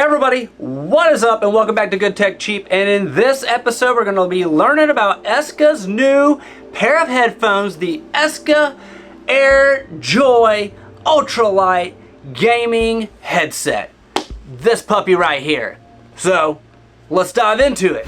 everybody, what is up and welcome back to Good Tech Cheap, and in this episode we're going to be learning about EKSA's new pair of headphones, the EKSA E3Z Ultralight gaming headset. This puppy right here. So let's dive into it.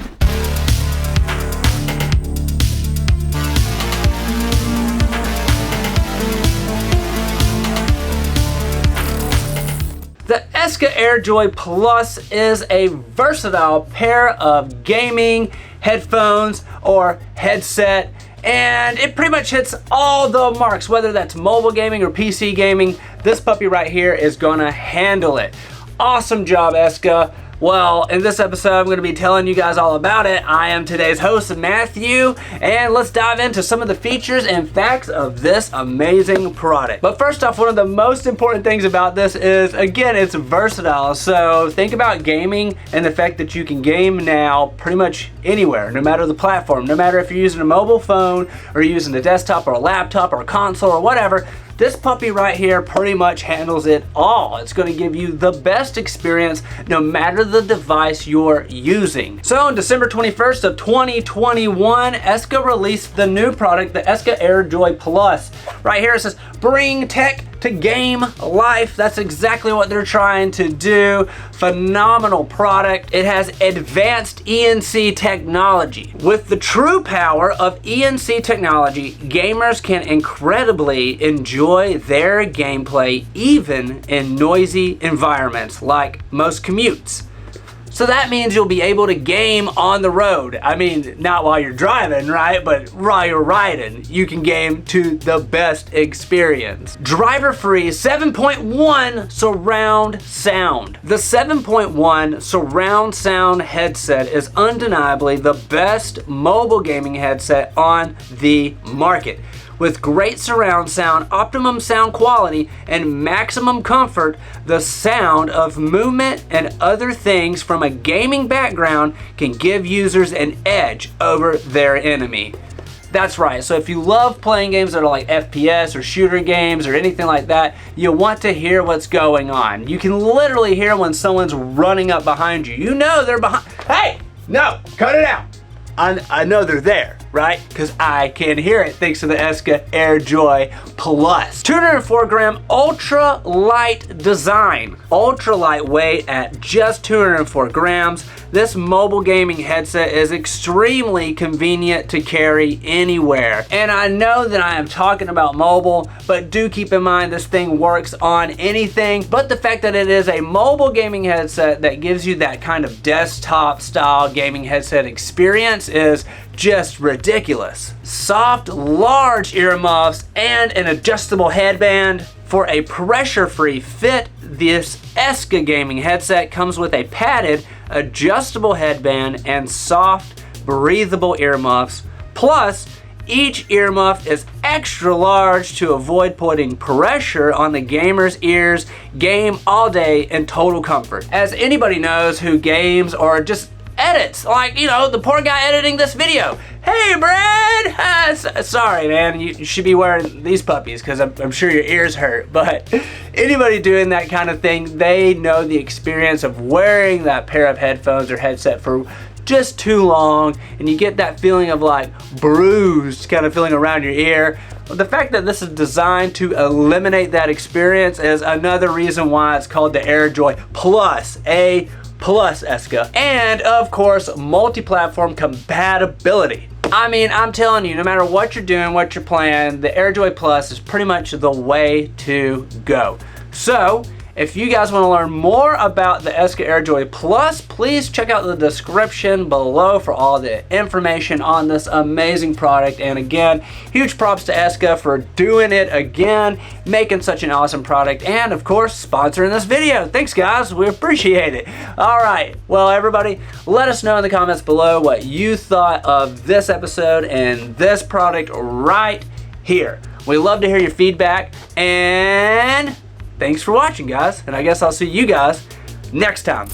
The EKSA E3Z Plus is a versatile pair of gaming headphones or headset, and it pretty much hits all the marks, whether that's mobile gaming or PC gaming. This puppy right here is gonna handle it. Awesome job, EKSA. Well, in this episode, I'm going to be telling you guys all about it. I am today's host, Matthew, and let's dive into some of the features and facts of this amazing product. But first off, one of the most important things about this is, again, it's versatile. So think about gaming and the fact that you can game now pretty much anywhere, no matter the platform, no matter if you're using a mobile phone or you're using a desktop or a laptop or a console or whatever. This puppy right here pretty much handles it all. It's going to give you the best experience no matter the device you're using. So on December 21st of 2021, EKSA released the new product, the EKSA E3Z Plus. Right here it says, bring tech to game life. That's exactly what they're trying to do. Phenomenal product. It has advanced ENC technology. With the true power of ENC technology, gamers can incredibly enjoy their gameplay even in noisy environments like most commutes. So that means you'll be able to game on the road. I mean, not while you're driving, right? But while you're riding, you can game to the best experience. Driver-free 7.1 surround sound. The 7.1 surround sound headset is undeniably the best mobile gaming headset on the market. With great surround sound, optimum sound quality, and maximum comfort, the sound of movement and other things from a gaming background can give users an edge over their enemy. That's right, so if you love playing games that are like FPS or shooter games or anything like that, you want to hear what's going on. You can literally hear when someone's running up behind you. You know they're behind. Hey, no, cut it out. I know they're there, right? Because I can hear it thanks to the EKSA E3Z Plus. 204 gram ultra light design. Ultra lightweight at just 204 grams. This mobile gaming headset is extremely convenient to carry anywhere. And I know that I am talking about mobile, but do keep in mind this thing works on anything. But the fact that it is a mobile gaming headset that gives you that kind of desktop style gaming headset experience is just ridiculous. Soft, large earmuffs and an adjustable headband. For a pressure-free fit, this EKSA gaming headset comes with a padded, adjustable headband and soft, breathable earmuffs. Plus, each earmuff is extra large to avoid putting pressure on the gamer's ears. Game all day in total comfort. As anybody knows who games or just edits, like, you know, the poor guy editing this video. Hey, Brad! Sorry, man, you should be wearing these puppies because I'm sure your ears hurt. But anybody doing that kind of thing, they know the experience of wearing that pair of headphones or headset for just too long, and you get that feeling of like bruised kind of feeling around your ear. But the fact that this is designed to eliminate that experience is another reason why it's called the E3Z Plus, A plus EKSA. And of course, multi-platform compatibility. I mean, I'm telling you, no matter what you're doing, what you're playing, the E3Z Plus is pretty much the way to go. So, if you guys want to learn more about the EKSA E3Z Plus, please check out the description below for all the information on this amazing product. And again, huge props to EKSA for doing it again, making such an awesome product, and of course, sponsoring this video. Thanks guys, we appreciate it. All right, well everybody, let us know in the comments below what you thought of this episode and this product right here. We love to hear your feedback, and thanks for watching, guys, and I guess I'll see you guys next time.